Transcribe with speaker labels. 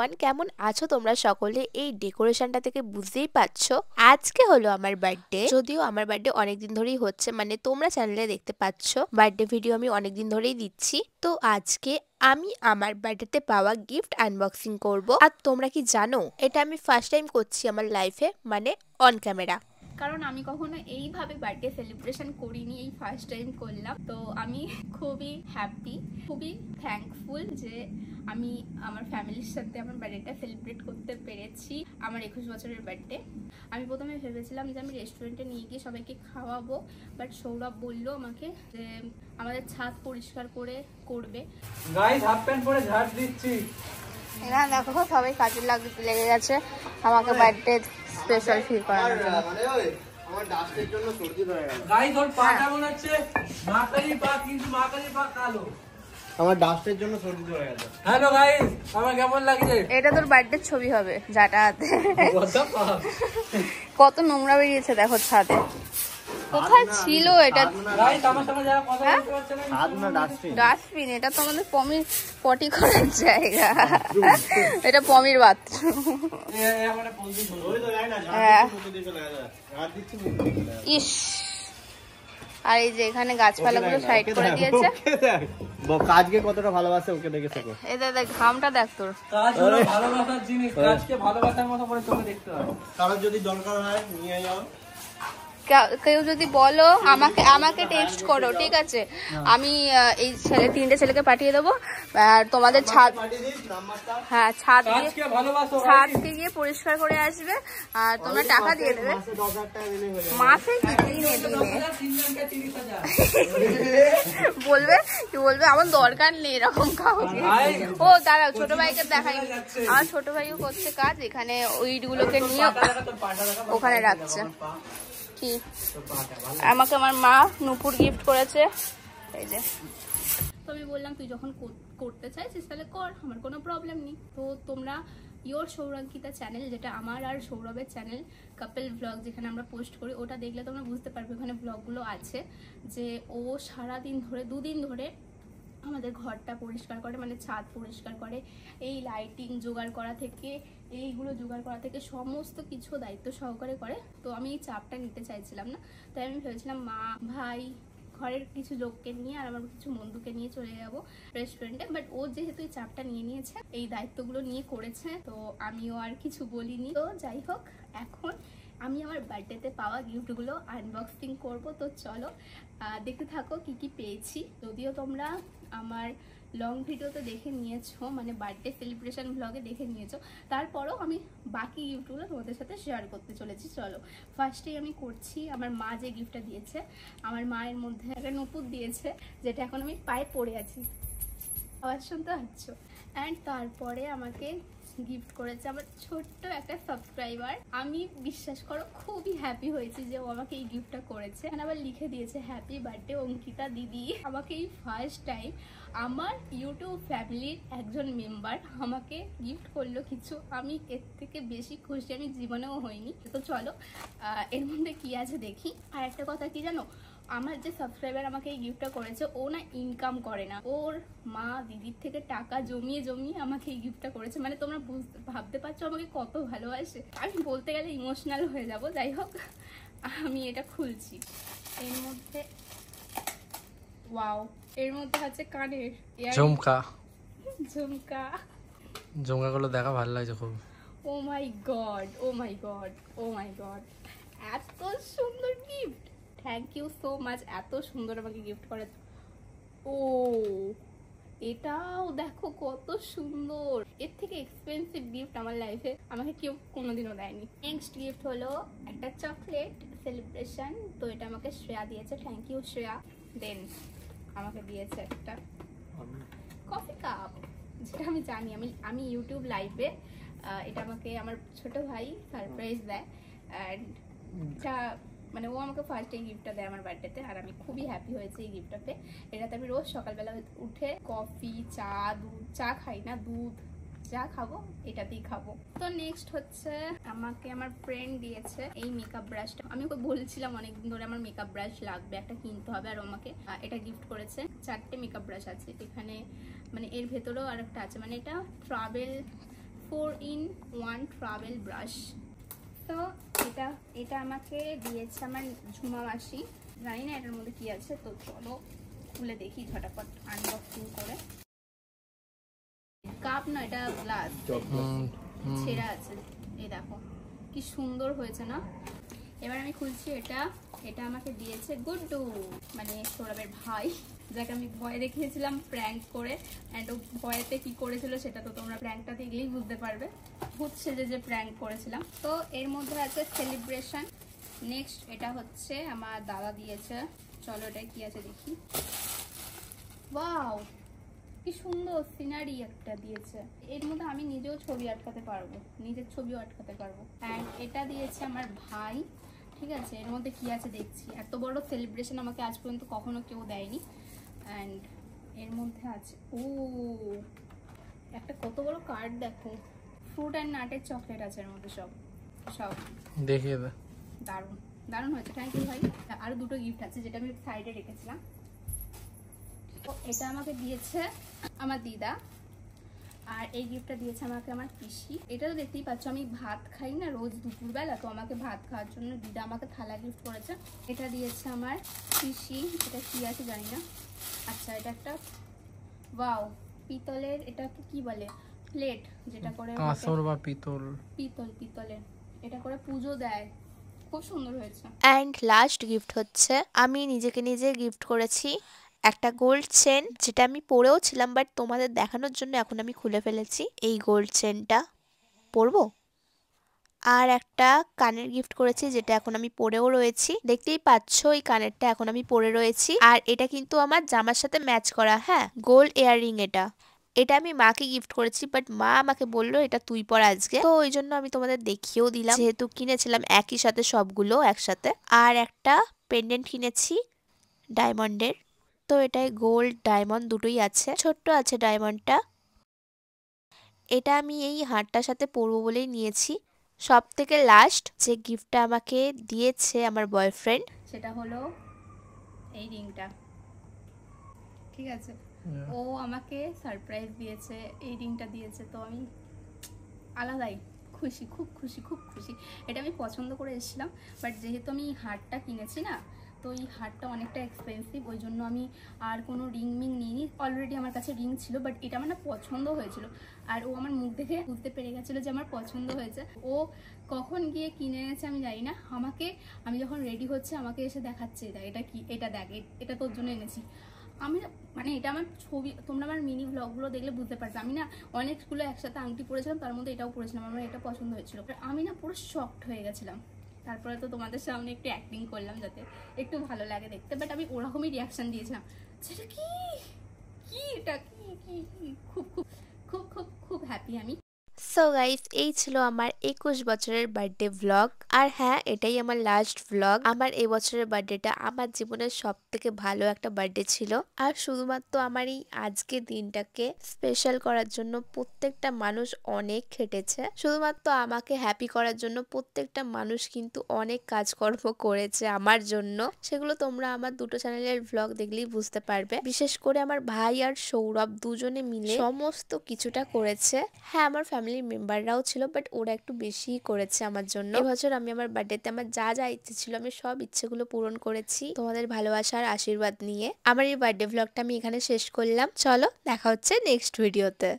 Speaker 1: Everyone, কেমন আছো তোমরা সকলে? এই ডেকোরেশনটা থেকে বুঝতেই পারছো আজকে হলো আমার বার্থডে। যদিও আমার বার্থডে অনেকদিন ধরেই হচ্ছে, মানে তোমরা চ্যানেলে দেখতে পাচ্ছো বার্থডে ভিডিও আমি অনেকদিন ধরেই দিচ্ছি। তো আজকে আমি আমার বার্থডেতে পাওয়া গিফট আনবক্সিং করব। আর তোমরা কি জানো, এটা আমি ফার্স্ট টাইম করছি আমার লাইফে, মানে অন ক্যামেরা।
Speaker 2: কারণ আমি কখনো এইভাবে বার্থডে সেলিব্রেশন করিনি, এই ফার্স্ট টাইম করলাম। তো আমি খুবই হ্যাপি, খুবই থ্যাঙ্কফুল যে আমি আমার ফ্যামিলির সাথে আমার বার্থডেটা সেলিব্রেট করতে পেরেছি, আমার 21 বছরের বার্থডে। আমি প্রথমে ভেবেছিলাম যে আমি রেস্টুরেন্টে নিয়ে গিয়ে সবাইকে খাওয়াবো, বাট সৌরভ বললো আমাকে যে আমাদের ছাদ পরিষ্কার করে করবে।
Speaker 3: গাইস হাফ প্যান্ট পরে ঝাড় দিচ্ছি।
Speaker 2: না দেখো সবাই কাজে লেগে গেছে আমাকে বার্থডে স্পেশাল ফিল করানোর জন্য।
Speaker 4: আমার ডাস্টের জন্য সর্দি হয়ে গেল।
Speaker 3: গাইস ওর পাটা মনে হচ্ছে মাকারি পা, কিন্তু মাকারি পা কালো।
Speaker 4: আমার ডাস্টের জন্য সর্দি হয়ে গেল।
Speaker 3: হ্যালো গাইস, আমার কেমন লাগছে?
Speaker 2: এটা তোর বার্থডে ছবি হবে যাটা হাতে। কত নোংরা বেরিয়েছে দেখো ছাদে। কোথায় ছিল এটা?
Speaker 3: গাইস আমার সামনে যারা কথা বলতে পারছে না,
Speaker 4: হাত না ডাস্টবিন।
Speaker 2: ডাস্টবিন, এটা তো আমাদের পমির পটি করার জায়গা। এটা পমির বাথরুম।
Speaker 3: মানে পলদি হলো।
Speaker 4: ওই তো যাই না, ঝাড় দিতে চলে গেল। ঝাড় দিচ্ছি মুখে চলে গেল।
Speaker 2: ইস, আর এই যে এখানে গাছপালাগুলো সাইড করে দিয়েছে।
Speaker 4: কাজকে কতটা ভালোবাসে ওকে দেখে থাকো।
Speaker 2: এই দেখ ঘামটা দেখ তোর।
Speaker 3: কাজ হলো ভালোবাসার জিনিস, কাজকে ভালোবাসার মতো করে তোকে দেখতে হবে।
Speaker 4: কারোর যদি দরকার হয় নিয়ে যাও।
Speaker 2: কেউ যদি বলো আমাকে টেক্সট করো, ঠিক আছে? আমি এই তিনটে ছেলেকে পাঠিয়ে দেবো, আর তোমাদের ছাদ, হ্যাঁ ছাদকে গিয়ে পরিষ্কার করে আসবে, আর তোমরা টাকা দিয়ে দেবে। মাসে দিনে বলবে কি বলবে, আমার দরকার নেই এরকম কাউকে। ও দাঁড়াও, ছোট ভাইকে দেখাই। আমার ছোট ভাইও করছে কাজ এখানে, ওইগুলোকে নিয়ে ওখানে রাখছে। কি আমাকে আমার মা নূপুর গিফট করেছে, এই যে। তো আমি বললাম তুই যখন করতে চাইছিস তাহলে কর, আমার কোনো প্রবলেম নেই। তো তোমরা ইয়োর সৌরাঙ্কিতা চ্যানেল, যেটা আমার আর সৌরভের চ্যানেল, কাপল ব্লগ, যেখানে আমরা পোস্ট করি, ওটা দেখলে তোমরা বুঝতে পারবে ওখানে ব্লগগুলো আছে যে ও সারাদিন ধরে 2 দিন ধরে আমাদের ঘরটা পরিষ্কার করে, মানে ছাদ পরিষ্কার করে, এই লাইটিং জোগাড় করা থেকে, এইগুলো জোগাড় করা থেকে সমস্ত কিছু দায়িত্ব সহকারে করে। তো আমি এই চাপটা নিতে চাইছিলাম না, তাই আমি ভেবেছিলাম মা, ভাই, ঘরের কিছু লোককে নিয়ে আর আমার কিছু বন্ধুকে নিয়ে চলে যাবো রেস্টুরেন্টে। বাট ও যেহেতু এই চাপটা নিয়ে নিয়েছে, এই দায়িত্বগুলো নিয়ে করেছে, তো আমিও আর কিছু বলিনি। তো যাই হোক, এখন আমি আমার বার্থডেতে পাওয়া গিফটগুলো আনবক্সিং করব। তো চলো দেখতে থাকো কি কি পেয়েছি। যদিও তোমরা আমার লং ভিডিওতে দেখে নিয়েছো, মানে বার্থডে সেলিব্রেশন ব্লগে দেখে নিয়েছো, তারপরও আমি বাকি গিফটগুলো তোমাদের সাথে শেয়ার করতে চলেছি। চলো ফার্স্টেই আমি করছি আমার মা যে গিফটটা দিয়েছে। আমার মায়ের মধ্যে একটা নূপুর দিয়েছে, যেটা এখন আমি পায়ে পড়ে আছি, আওয়াজ শুনতে পাচ্ছ। অ্যান্ড তারপরে আমাকে গিফট করেছে আমার ছোট্ট একটা সাবস্ক্রাইবার। আমি বিশ্বাস করো খুবই হ্যাপি হয়েছি যে ও আমাকে এই গিফটটা করেছে। আবার লিখে দিয়েছে হ্যাপি বার্থডে অঙ্কিতা দিদি। আমাকে এই ফার্স্ট টাইম আমার ইউটিউব ফ্যামিলির একজন মেম্বার আমাকে গিফট করলো কিছু। আমি এর থেকে বেশি খুশি আমি জীবনেও হইনি। তো চলো এর মধ্যে কি আছে দেখি। আর একটা কথা কি জানো, আমার যে সাবস্ক্রাইবার আমাকে এই গিফটটা করেছে, ও না ইনকাম করে না, ওর মা দিদির থেকে টাকা জমিয়ে জমিয়ে আমাকে এই গিফটটা করেছে। মানে তোমরা ভাবতে পারছো আমাকে কত ভালোবাসে। আমি বলতে গেলে ইমোশনাল হয়ে যাব। যাই হোক, আমি এটা খুলছি। এর মধ্যে ওয়াও, এর মধ্যে আছে কানের
Speaker 3: ঝুমকা।
Speaker 2: ঝুমকাগুলো
Speaker 3: দেখা ভালো লাগছে খুব।
Speaker 2: Oh my god, oh my god, oh my god, এত সুন্দর gift. Thank you so much, এত সুন্দর আমাকে গিফট করে। ও এটাও দেখো কত সুন্দর। এর থেকে এক্সপেন্সিভ গিফট আমার লাইফে আমাকে কেউ কোনোদিনও দেয়নি। নেক্সট গিফট হলো একটা চকলেট সেলিব্রেশন। তো এটা আমাকে শ্রেয়া দিয়েছে, থ্যাংক ইউ শ্রেয়া। দেন আমাকে দিয়েছে একটা কফি কাপ, যেটা আমি জানি আমি ইউটিউব লাইভে এটা আমাকে আমার ছোট ভাই সারপ্রাইজ দেয়। অ্যান্ড এটা মানে ও আমাকে ফার্স্ট এই গিফটটা দেয় আমার বার্থডেতে, আর আমি খুবই হ্যাপি হয়েছি এই গিফটটা পেয়ে। এটাতে আমি রোজ সকালবেলা উঠে কফি, চা, দুধ, চা খাই না, দুধ যা খাবো এটাতেই খাবো। তো নেক্সট হচ্ছে আমাকে আমার ফ্রেন্ড দিয়েছে এই মেকআপ ব্রাশটা। আমি ওকে বলছিলাম অনেকদিন ধরে আমার মেকআপ ব্রাশ লাগবে, একটা কিনতে হবে, আর আমাকে এটা গিফট করেছে। 4টে মেকআপ ব্রাশ আছে এখানে, মানে এর ভেতরেও আর একটা আছে, মানে এটা ট্রাভেল 4-in-1 ট্রাভেল ব্রাশ। তো এটা আমাকে দিয়েছে আমার ঝুমা মাসি। জানি না এটার মধ্যে কি আছে, তো চলো খুলে দেখি ঝটাপট আনবক্সিং করে। কাপ না, এটা গ্লাস, ছেঁড়া আছে। এই দেখো কি সুন্দর হয়েছে না। এবার আমি খুলছি এটা আমাকে দিয়েছে গুড্ডু, মানে সৌরভের ভাই, যাকে আমি ভয় দেখিয়েছিলাম প্র্যাঙ্ক করে। অ্যান্ড ও ভয়েতে কি করেছিল সেটা তো তোমরা প্র্যাঙ্কটা দেখলেই বুঝতে পারবে। হচ্ছে যে প্র্যাঙ্ক করেছিলাম। তো এর মধ্যে আছে সেলিব্রেশন। নেক্সট এটা হচ্ছে আমার দাদা দিয়েছে। চলো এটা কি আছে দেখি। ওয়াও, কি সুন্দর সিনারি একটা দিয়েছে। এর মধ্যে আমি নিজেও ছবি আটকাতে পারবো, নিজের ছবিও আটকাতে পারবো। অ্যান্ড এটা দিয়েছে আমার ভাই। ঠিক আছে, এর মধ্যে কি আছে দেখছি। এত বড় সেলিব্রেশন আমাকে আজ পর্যন্ত কখনো কেউ দেয়নি। অ্যান্ড এর মধ্যে আছে একটা কত বড় কার্ড দেখো। ফ্রুট অ্যান্ড নাটের চকলেট আছে এর মধ্যে, সব
Speaker 5: দেখিয়ে দে।
Speaker 2: দারুণ দারুণ হয়েছে, থ্যাংক ইউ ভাই। আরো দুটো গিফট আছে যেটা আমি সাইডে রেখেছিলাম। তো এটা আমাকে দিয়েছে আমার দিদা, আর এই গিফটটা দিয়েছে আমাকে আমার পিসি। এটা তো দেখতেই পাচ্ছ আমি ভাত খাই না রোজ দুপুরবেলা, তো আমাকে ভাত খাওয়ার জন্য দিদা আমাকে থালা গিফট করেছে। এটা দিয়েছে আমার পিসি। এটা কি আছে জানি না। আচ্ছা, এটা একটা ওয়াও পিতলের, এটাকে কি বলে, প্লেট, যেটা করে
Speaker 5: কাঁসর বা
Speaker 2: পিতলের এটা করে পুজো দেয়। খুব সুন্দর হয়েছে।
Speaker 1: অ্যান্ড লাস্ট গিফট হচ্ছে আমি নিজেকে নিজে গিফট করেছি একটা গোল্ড চেন, যেটা আমি পরেও ছিলাম, বাট তোমাদের দেখানোর জন্য এখন আমি খুলে ফেলেছি। এই গোল্ড চেনটা পরবো। আর একটা কানের গিফট করেছি, যেটা এখন আমি পরেও রয়েছি। দেখতেই পাচ্ছ এই কানেরটা এখন আমি পরে রয়েছি। আর এটা কিন্তু আমার জামার সাথে ম্যাচ করা, হ্যাঁ, গোল্ড ইয়াররিং। এটা আমি মাকে গিফট করেছি, বাট মা আমাকে বললো এটা তুই পর আজকে, তো ওই জন্য আমি তোমাদের দেখিয়েও দিলাম, যেহেতু কিনেছিলাম একই সাথে সবগুলো একসাথে। আর একটা পেন্ডেন্ট কিনেছি ডায়মন্ডের, তো এটাই গোল্ড ডায়মন্ড দুটোই আছে, ছোট্ট আছে ডায়মন্ডটা। এটা আমি এই হারটার সাথে পরবো বলেই নিয়েছি। সব থেকে লাস্ট যে গিফটটা আমাকে দিয়েছে আমার বয়ফ্রেন্ড,
Speaker 2: সেটা হলো এই রিংটা। ঠিক আছে, ও আমাকে সারপ্রাইজ দিয়েছে, এই রিংটা দিয়েছে। তো আমি আলাদাই খুশি, খুব খুশি। এটা আমি পছন্দ করে এসেছিলাম, বাট যেহেতু আমি হারটা কিনেছি না, তো এই হারটা অনেকটা এক্সপেন্সিভ, ওই জন্য আমি আর কোনো রিং নিইনি। অলরেডি আমার কাছে রিং ছিল, বাট এটা আমার না পছন্দ হয়েছিল। আর ও আমার মুখ দেখে বুঝতে পেরে গেছিলো যে আমার পছন্দ হয়েছে। ও কখন গিয়ে কিনে এনেছে আমি জানি না। আমি যখন রেডি হচ্ছে আমাকে এসে দেখাচ্ছে, এটা কি, এটা দেখ, এটা তোর জন্য এনেছি। আমি মানে এটা আমার ছবি, তোমরা আমার মিনি ব্লগগুলো দেখলে বুঝতে পারছো। আমি না অনেকগুলো একসাথে আংটি পরেছিলাম, তার মধ্যে এটাও পরেছিলাম, আমার এটা পছন্দ হয়েছিল। আমি না পুরো শকড হয়ে গেছিলাম। তারপরে তো তোমাদের সামনে একটু অ্যাক্টিং করলাম যাতে একটু ভালো লাগে দেখতে, বাট আমি ওরকমই রিয়াকশন দিয়েছিলাম। সেটা কি এটা কি খুব খুব খুব খুব খুব হ্যাপি আমি।
Speaker 1: সো গাইস, এই ছিল আমার 21 বছরের বার্থডে ব্লগ। আর হ্যাঁ, এটাই আমার লাস্ট ব্লগ। আমার এই বছরের বার্থডেটা আমার জীবনের সব থেকে ভালো একটা বার্থডে ছিল। আর শুধুমাত্র আমার এই আজকের দিনটাকে স্পেশাল করার জন্য প্রত্যেকটা মানুষ অনেক খেটেছে। শুধুমাত্র আমাকে হ্যাপি করার জন্য প্রত্যেকটা মানুষ কিন্তু অনেক কাজকর্ম করেছে আমার জন্য। সেগুলো তোমরা আমার দুটো চ্যানেলের ব্লগ দেখলেই বুঝতে পারবে। বিশেষ করে আমার ভাই আর সৌরভ দুজনে মিলে সমস্ত কিছুটা করেছে। হ্যাঁ, আমার ফ্যামিলির মেম্বাররাও ছিল, বাট ওরা একটু বেশিই করেছে আমার জন্য। এবছর আমি আমার বার্থডেতে আমার যা যা ইচ্ছে ছিল আমি সব ইচ্ছেগুলো পূরণ করেছি তোমাদের ভালোবাসার আশীর্বাদ নিয়ে। আমার এই বার্থডে ব্লগটা আমি এখানে শেষ করলাম। চলো দেখা হচ্ছে নেক্সট ভিডিওতে।